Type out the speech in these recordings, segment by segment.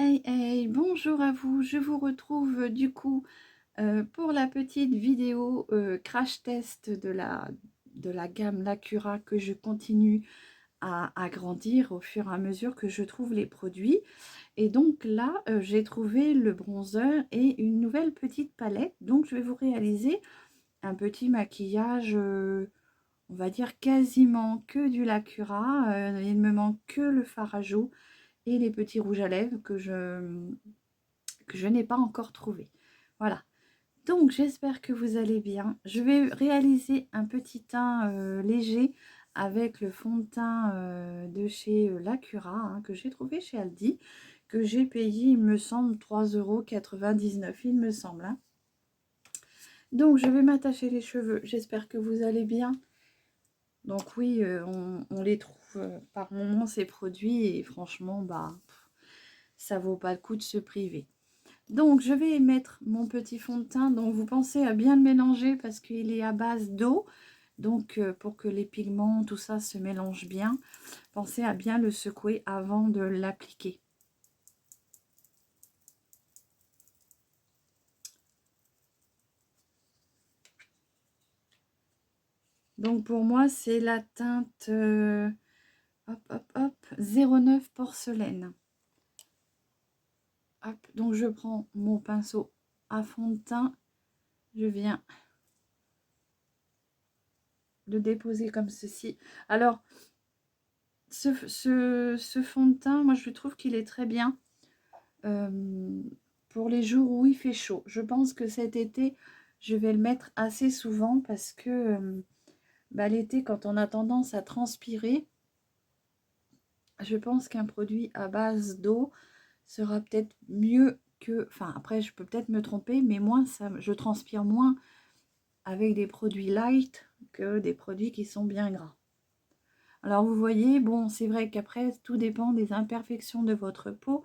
Hey, hey, bonjour à vous, je vous retrouve du coup pour la petite vidéo crash test de la gamme Lacura que je continue à agrandir au fur et à mesure que je trouve les produits. Et donc là, j'ai trouvé le bronzer et une nouvelle petite palette. Donc je vais vous réaliser un petit maquillage, on va dire quasiment que du Lacura. Il me manque que le fard à joues et les petits rouges à lèvres que je n'ai pas encore trouvé. Voilà. Donc, j'espère que vous allez bien. Je vais réaliser un petit teint léger avec le fond de teint de chez Lacura, hein, que j'ai trouvé chez Aldi, que j'ai payé, il me semble, 3,99 €, il me semble. Hein. Donc, je vais m'attacher les cheveux. J'espère que vous allez bien. Donc oui, on les trouve par moments, ces produits, et franchement, bah, ça vaut pas le coup de se priver. Donc, je vais mettre mon petit fond de teint. Donc, vous pensez à bien le mélanger parce qu'il est à base d'eau. Donc, pour que les pigments, tout ça se mélange bien, pensez à bien le secouer avant de l'appliquer. Donc, pour moi, c'est la teinte hop, hop, hop, 09 porcelaine. Hop, donc, je prends mon pinceau à fond de teint. Je viens le déposer comme ceci. Alors, ce fond de teint, moi, je trouve qu'il est très bien pour les jours où il fait chaud. Je pense que cet été, je vais le mettre assez souvent parce que bah, l'été, quand on a tendance à transpirer, je pense qu'un produit à base d'eau sera peut-être mieux que... Enfin, après, je peux peut-être me tromper, mais moins je transpire moins avec des produits light que des produits qui sont bien gras. Alors, vous voyez, bon, c'est vrai qu'après, tout dépend des imperfections de votre peau.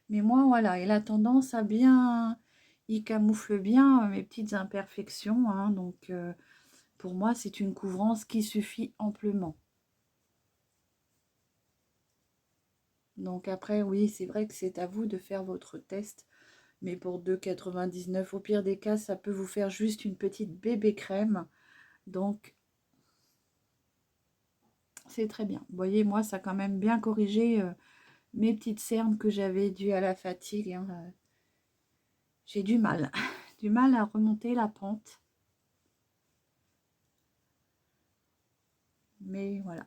Mais moi, voilà, il a tendance à bien... Il camoufle bien mes petites imperfections. Hein, donc, pour moi, c'est une couvrance qui suffit amplement. Donc après, oui, c'est vrai que c'est à vous de faire votre test. Mais pour 2,99 €, au pire des cas, ça peut vous faire juste une petite bébé crème. Donc, c'est très bien. Vous voyez, moi, ça a quand même bien corrigé mes petites cernes que j'avais dues à la fatigue. Hein. J'ai du mal. Du mal à remonter la pente. Mais voilà.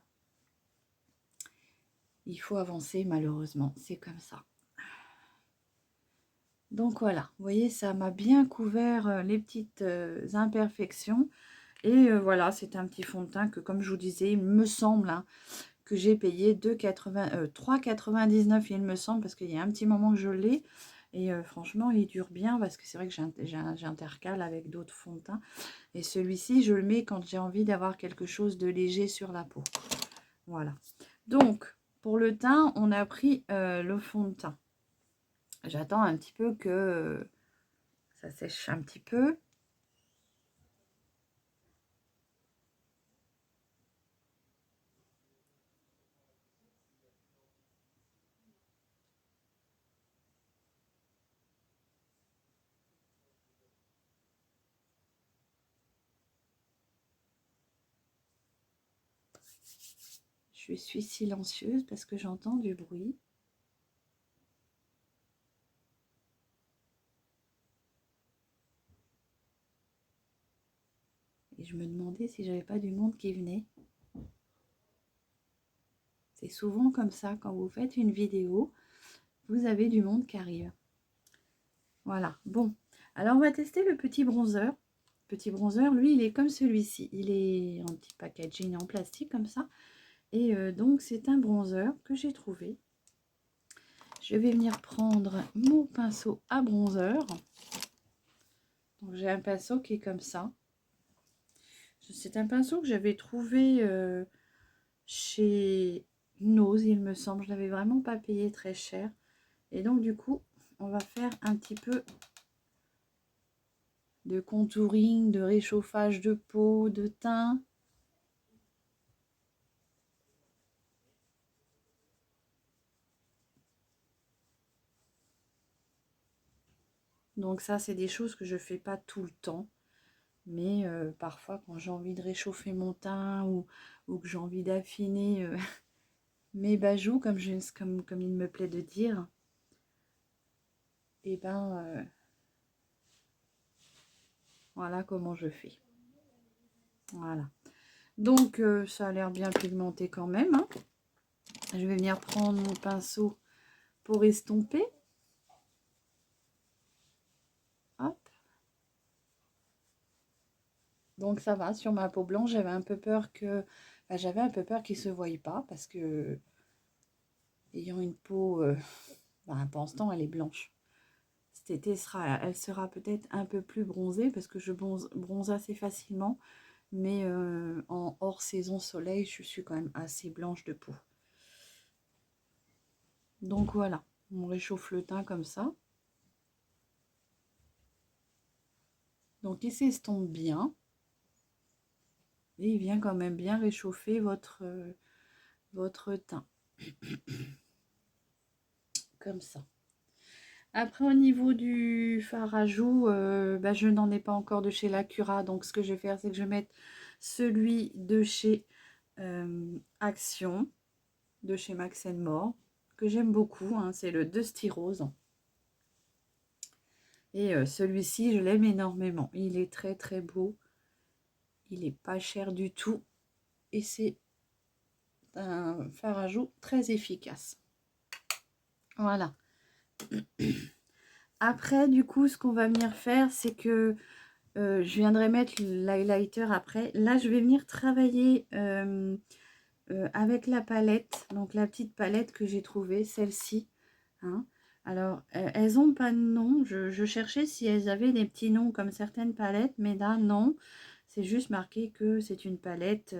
Il faut avancer, malheureusement. C'est comme ça. Donc voilà, vous voyez, ça m'a bien couvert les petites imperfections. Et voilà, c'est un petit fond de teint que, comme je vous disais, il me semble hein, que j'ai payé 3,99 €, il me semble, parce qu'il y a un petit moment que je l'ai. Et franchement, il dure bien, parce que c'est vrai que j'intercale avec d'autres fonds de teint. Et celui-ci, je le mets quand j'ai envie d'avoir quelque chose de léger sur la peau. Voilà. Donc, pour le teint, on a pris le fond de teint. J'attends un petit peu que ça sèche un petit peu. Je suis silencieuse parce que j'entends du bruit. Et je me demandais si j'avais pas du monde qui venait. C'est souvent comme ça, quand vous faites une vidéo, vous avez du monde qui arrive. Voilà, bon. Alors, on va tester le petit bronzer. Petit bronzer, lui, il est comme celui-ci. Il est en petit packaging en plastique, comme ça. Et donc, c'est un bronzer que j'ai trouvé. Je vais venir prendre mon pinceau à bronzer. Donc, j'ai un pinceau qui est comme ça. C'est un pinceau que j'avais trouvé chez Nose, il me semble. Je l'avais vraiment pas payé très cher. Et donc, du coup, on va faire un petit peu de contouring, de réchauffage de peau, de teint. Donc ça, c'est des choses que je fais pas tout le temps. Mais parfois, quand j'ai envie de réchauffer mon teint ou que j'ai envie d'affiner mes bajoux, comme il me plaît de dire, et ben voilà comment je fais. Voilà. Donc ça a l'air bien pigmenté quand même, hein. Je vais venir prendre mon pinceau pour estomper. Hop. Donc ça va, sur ma peau blanche, j'avais un peu peur que... Enfin, j'avais un peu peur qu'il ne se voie pas parce que, ayant une peau, pour l'instant, elle est blanche. Cet été, elle sera peut-être un peu plus bronzée parce que je bronze assez facilement. Mais en hors saison soleil, je suis quand même assez blanche de peau. Donc voilà, on réchauffe le teint comme ça. Donc il s'estompe bien. Et il vient quand même bien réchauffer votre teint. Comme ça. Après, au niveau du fard à joues, je n'en ai pas encore de chez Lacura. Donc ce que je vais faire, c'est que je vais mettre celui de chez Action, de chez Max More, que j'aime beaucoup. Hein, c'est le Dusty Rose. Et celui-ci, je l'aime énormément. Il est très très beau. Il n'est pas cher du tout. Et c'est un fard à joues très efficace. Voilà. Après, du coup, ce qu'on va venir faire, c'est que je viendrai mettre l'highlighter après. Là, je vais venir travailler avec la palette. Donc, la petite palette que j'ai trouvée, celle-ci. Hein. Alors, elles n'ont pas de nom. Je cherchais si elles avaient des petits noms comme certaines palettes, mais là, non. C'est juste marqué que c'est une palette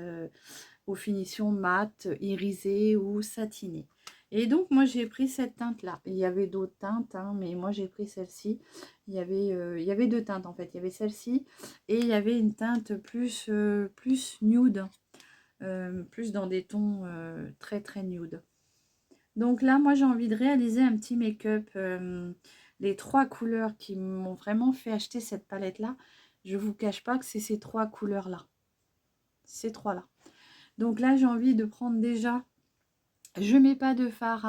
aux finitions mat, irisée ou satinée. Et donc, moi, j'ai pris cette teinte-là. Il y avait d'autres teintes, hein, mais moi, j'ai pris celle-ci. Il y avait deux teintes, en fait. Il y avait celle-ci et il y avait une teinte plus nude, plus dans des tons très, très nude. Donc là, moi, j'ai envie de réaliser un petit make-up. Les trois couleurs qui m'ont vraiment fait acheter cette palette-là, je ne vous cache pas que c'est ces trois couleurs-là. Ces trois-là. Donc là, j'ai envie de prendre déjà... Je mets pas de fard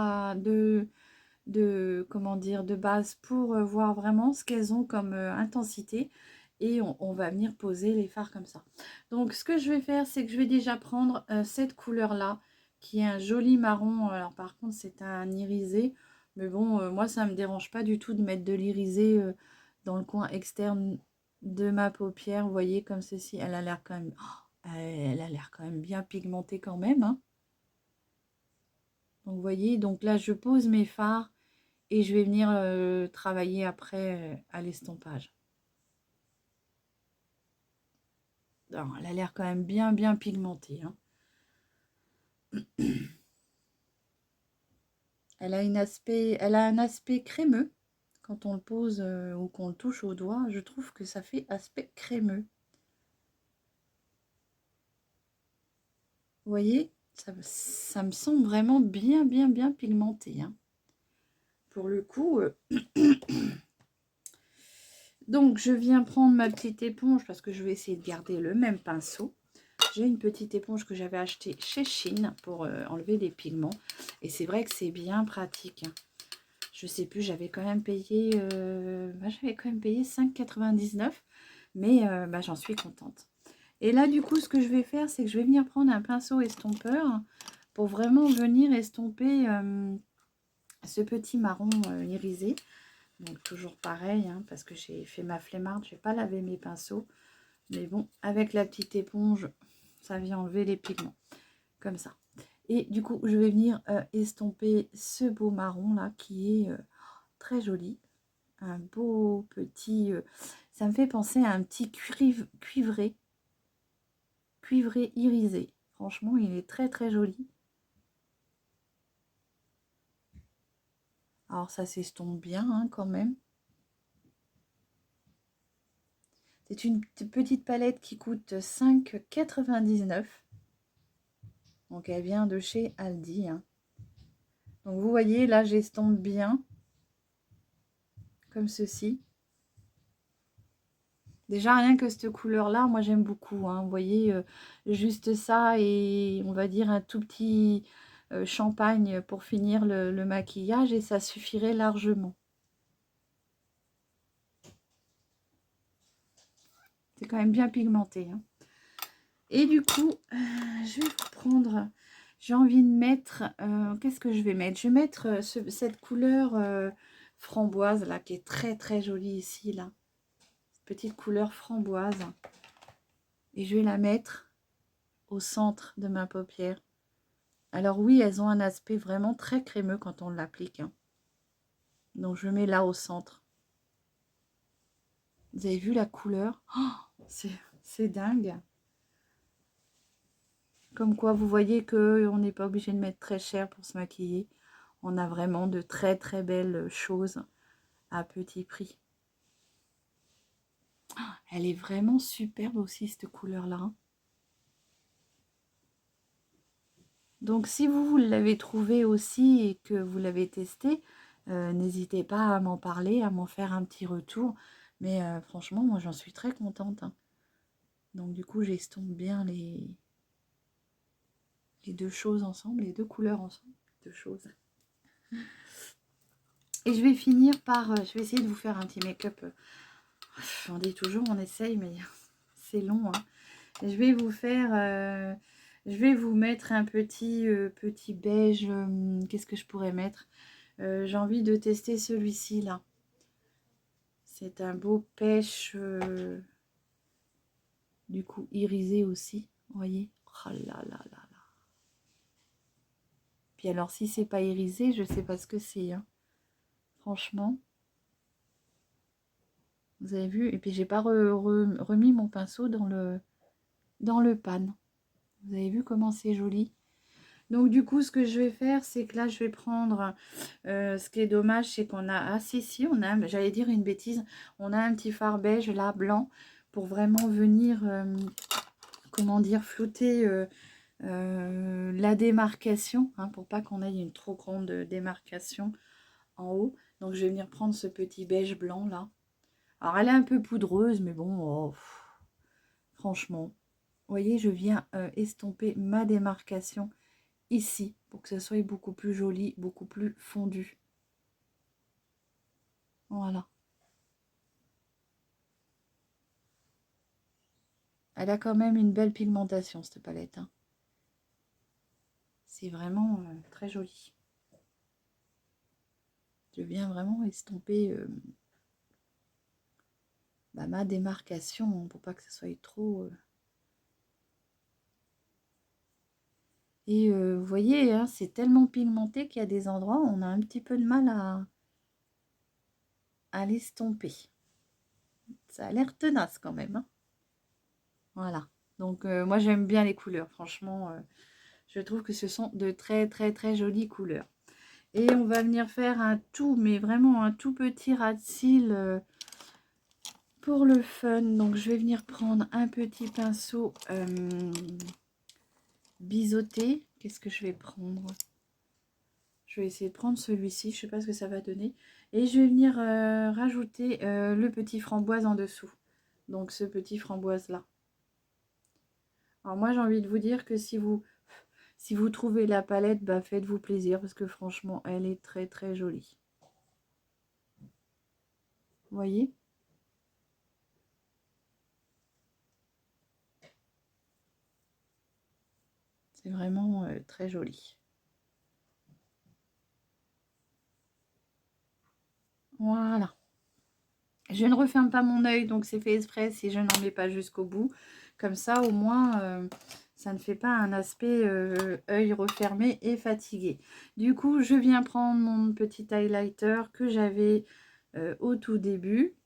comment dire, de base pour voir vraiment ce qu'elles ont comme intensité. Et on va venir poser les fards comme ça. Donc ce que je vais faire, c'est que je vais déjà prendre cette couleur-là, qui est un joli marron. Alors par contre, c'est un irisé. Mais bon, moi, ça ne me dérange pas du tout de mettre de l'irisé dans le coin externe de ma paupière. Vous voyez, comme ceci, elle a l'air quand même... oh, elle a l'air quand même bien pigmentée quand même, hein. Donc, vous voyez, donc là, je pose mes fards et je vais venir travailler après à l'estompage. Alors, elle a l'air quand même bien, bien pigmentée. Hein. Elle a un aspect crémeux. Quand on le pose ou qu'on le touche au doigt, je trouve que ça fait aspect crémeux. Vous voyez, ça me semble vraiment bien, bien, bien pigmenté. Hein. Pour le coup... Donc, je viens prendre ma petite éponge parce que je vais essayer de garder le même pinceau. J'ai une petite éponge que j'avais achetée chez Shein pour enlever les pigments. Et c'est vrai que c'est bien pratique. Hein. Je sais plus, j'avais quand même payé, j'avais quand même payé 5,99 €. Mais j'en suis contente. Et là, du coup, ce que je vais faire, c'est que je vais venir prendre un pinceau estompeur pour vraiment venir estomper ce petit marron irisé. Donc toujours pareil, hein, parce que j'ai fait ma flemmarde, je vais pas laver mes pinceaux. Mais bon, avec la petite éponge, ça vient enlever les pigments. Comme ça. Et du coup, je vais venir estomper ce beau marron là, qui est très joli. Un beau petit... ça me fait penser à un petit cuivré irisé. Franchement, il est très très joli. Alors ça s'estompe bien hein, quand même. C'est une petite palette qui coûte 5,99 €. Donc elle vient de chez Aldi. Hein. Donc vous voyez, là j'estompe bien. Comme ceci. Déjà, rien que cette couleur-là, moi j'aime beaucoup, hein. Vous voyez, juste ça et on va dire un tout petit champagne pour finir le maquillage et ça suffirait largement. C'est quand même bien pigmenté, hein. Et du coup, je vais vous prendre... J'ai envie de mettre... qu'est-ce que je vais mettre? Je vais mettre cette couleur framboise, là, qui est très très jolie ici, là. Petite couleur framboise. Et je vais la mettre au centre de ma paupière. Alors oui, elles ont un aspect vraiment très crémeux quand on l'applique, hein. Donc je mets là au centre. Vous avez vu la couleur? Oh, c'est dingue. Comme quoi, vous voyez qu'on n'est pas obligé de mettre très cher pour se maquiller. On a vraiment de très très belles choses à petit prix. Oh, elle est vraiment superbe aussi, cette couleur-là, hein. Donc si vous l'avez trouvé aussi et que vous l'avez testé, n'hésitez pas à m'en parler, à m'en faire un petit retour. Mais franchement, moi j'en suis très contente, hein. Donc du coup, j'estompe bien les deux choses ensemble, les deux couleurs ensemble. Deux choses. Et je vais finir par... je vais essayer de vous faire un petit make-up. On dit toujours, on essaye, mais c'est long, hein. Je vais vous faire... je vais vous mettre un petit beige. Qu'est-ce que je pourrais mettre? J'ai envie de tester celui-ci, là. C'est un beau pêche, du coup, irisé aussi. Vous voyez? Oh là là là là. Puis alors, si c'est pas irisé, je sais pas ce que c'est, hein. Franchement. Vous avez vu? Et puis, j'ai pas remis mon pinceau dans le pan. Vous avez vu comment c'est joli? Donc, du coup, ce que je vais faire, c'est que là, je vais prendre... ce qui est dommage, c'est qu'on a... Ah, si, on a... J'allais dire une bêtise. On a un petit fard beige, là, blanc, pour vraiment venir... comment dire, flouter la démarcation, hein, pour pas qu'on ait une trop grande démarcation en haut. Donc, je vais venir prendre ce petit beige blanc, là. Alors, elle est un peu poudreuse, mais bon, oh, franchement. Vous voyez, je viens estomper ma démarcation ici, pour que ce soit beaucoup plus joli, beaucoup plus fondu. Voilà. Elle a quand même une belle pigmentation, cette palette, hein. C'est vraiment très joli. Je viens vraiment estomper ma démarcation, pour pas que ce soit trop... Et vous voyez, hein, c'est tellement pigmenté qu'il y a des endroits où on a un petit peu de mal à l'estomper. Ça a l'air tenace quand même, hein. Voilà. Donc moi j'aime bien les couleurs. Franchement, je trouve que ce sont de très très très jolies couleurs. Et on va venir faire un tout, mais vraiment un tout petit ras de cils pour le fun. Donc je vais venir prendre un petit pinceau biseauté. Qu'est-ce que je vais prendre? Je vais essayer de prendre celui-ci, je ne sais pas ce que ça va donner. Et je vais venir rajouter le petit framboise en dessous. Donc ce petit framboise là. Alors moi j'ai envie de vous dire que si vous trouvez la palette, bah faites-vous plaisir parce que franchement elle est très très jolie. Vous voyez? C'est vraiment très joli. Voilà. Je ne referme pas mon œil, donc c'est fait exprès si je n'en mets pas jusqu'au bout. Comme ça, au moins, ça ne fait pas un aspect œil refermé et fatigué. Du coup, je viens prendre mon petit highlighter que j'avais au tout début.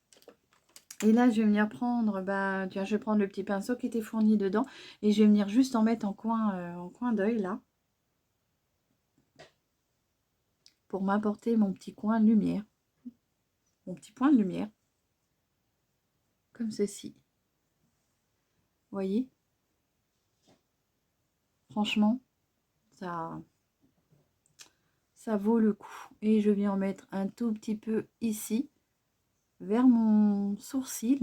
Et là, je vais venir prendre, tiens, je vais prendre le petit pinceau qui était fourni dedans. Et je vais venir juste en mettre en coin d'œil, là. Pour m'apporter mon petit coin de lumière. Mon petit point de lumière. Comme ceci. Vous voyez? Franchement, ça vaut le coup. Et je viens en mettre un tout petit peu ici, vers mon sourcil,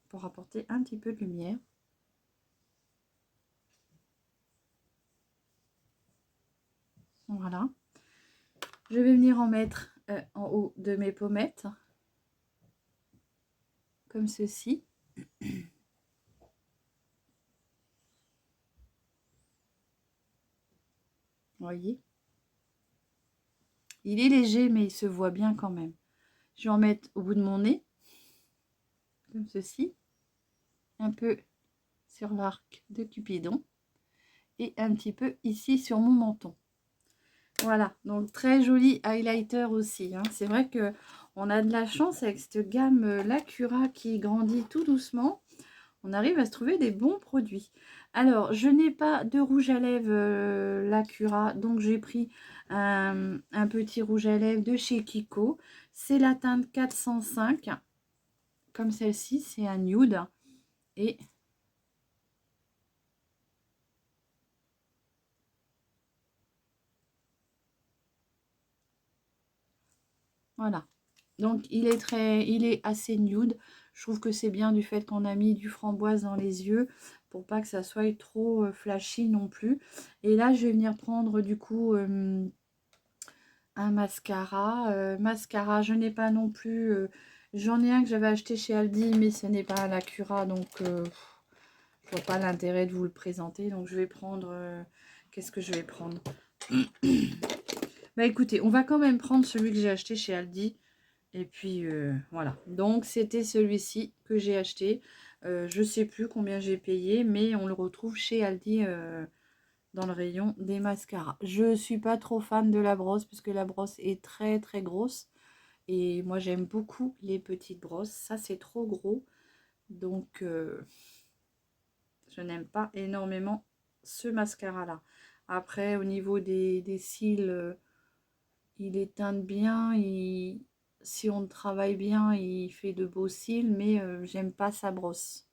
pour apporter un petit peu de lumière. Voilà. Je vais venir en mettre en haut de mes pommettes, comme ceci. Vous voyez, il est léger, mais il se voit bien quand même. Je vais en mettre au bout de mon nez, comme ceci, un peu sur l'arc de Cupidon et un petit peu ici sur mon menton. Voilà, donc très joli highlighter aussi, hein. C'est vrai que on a de la chance avec cette gamme Lacura qui grandit tout doucement. On arrive à se trouver des bons produits. Alors, je n'ai pas de rouge à lèvres Lacura, donc j'ai pris un petit rouge à lèvres de chez Kiko. C'est la teinte 405, comme celle-ci, c'est un nude. Et voilà. Donc, il est assez nude. Je trouve que c'est bien du fait qu'on a mis du framboise dans les yeux pour pas que ça soit trop flashy non plus. Et là, je vais venir prendre du coup un mascara. Mascara, je n'ai pas non plus... j'en ai un que j'avais acheté chez Aldi, mais ce n'est pas Lacura, donc je vois pas l'intérêt de vous le présenter. Donc, je vais prendre... qu'est-ce que je vais prendre? Bah écoutez, on va quand même prendre celui que j'ai acheté chez Aldi. Et puis voilà, donc c'était celui-ci que j'ai acheté. Je sais plus combien j'ai payé, mais on le retrouve chez Aldi dans le rayon des mascaras. Je suis pas trop fan de la brosse parce que la brosse est très très grosse. Et moi j'aime beaucoup les petites brosses. Ça c'est trop gros. Donc je n'aime pas énormément ce mascara là. Après au niveau des cils, il éteinte bien. Si on travaille bien, il fait de beaux cils, mais j'aime pas sa brosse.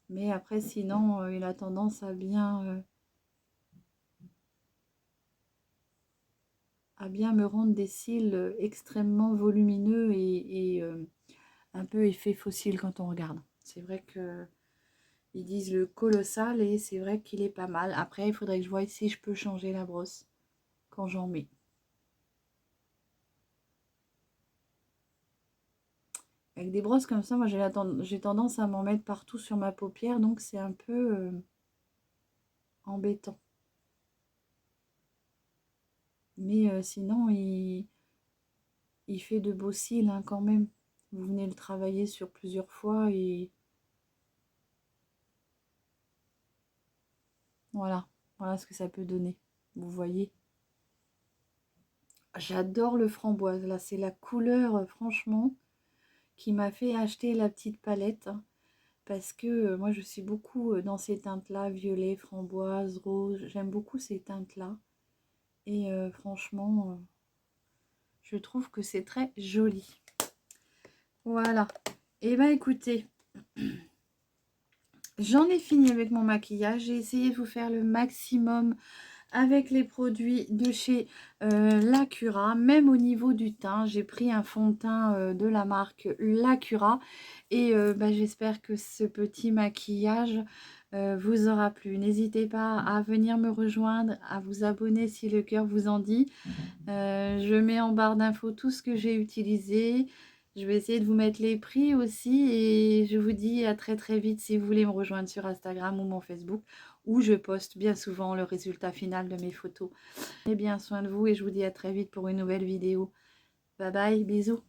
Mais après, sinon, il a tendance à bien me rendre des cils extrêmement volumineux et un peu effet fossile quand on regarde. C'est vrai que ils disent le colossal et c'est vrai qu'il est pas mal. Après, il faudrait que je voie si je peux changer la brosse quand j'en mets. Avec des brosses comme ça, moi j'ai tendance à m'en mettre partout sur ma paupière, donc c'est un peu embêtant. Mais sinon, il fait de beaux cils hein, quand même. Vous venez le travailler sur plusieurs fois et voilà. Voilà ce que ça peut donner. Vous voyez. J'adore le framboise. Là, c'est la couleur, franchement, qui m'a fait acheter la petite palette. Hein, parce que moi, je suis beaucoup dans ces teintes-là. Violet, framboise, rose. J'aime beaucoup ces teintes-là. Et franchement, je trouve que c'est très joli. Voilà. Et ben écoutez, j'en ai fini avec mon maquillage. J'ai essayé de vous faire le maximum avec les produits de chez Lacura. Même au niveau du teint, j'ai pris un fond de teint de la marque Lacura. Et bah, j'espère que ce petit maquillage vous aura plu. N'hésitez pas à venir me rejoindre, à vous abonner si le cœur vous en dit. Je mets en barre d'infos tout ce que j'ai utilisé. Je vais essayer de vous mettre les prix aussi et je vous dis à très très vite si vous voulez me rejoindre sur Instagram ou mon Facebook où je poste bien souvent le résultat final de mes photos. Prenez bien soin de vous et je vous dis à très vite pour une nouvelle vidéo. Bye bye, bisous.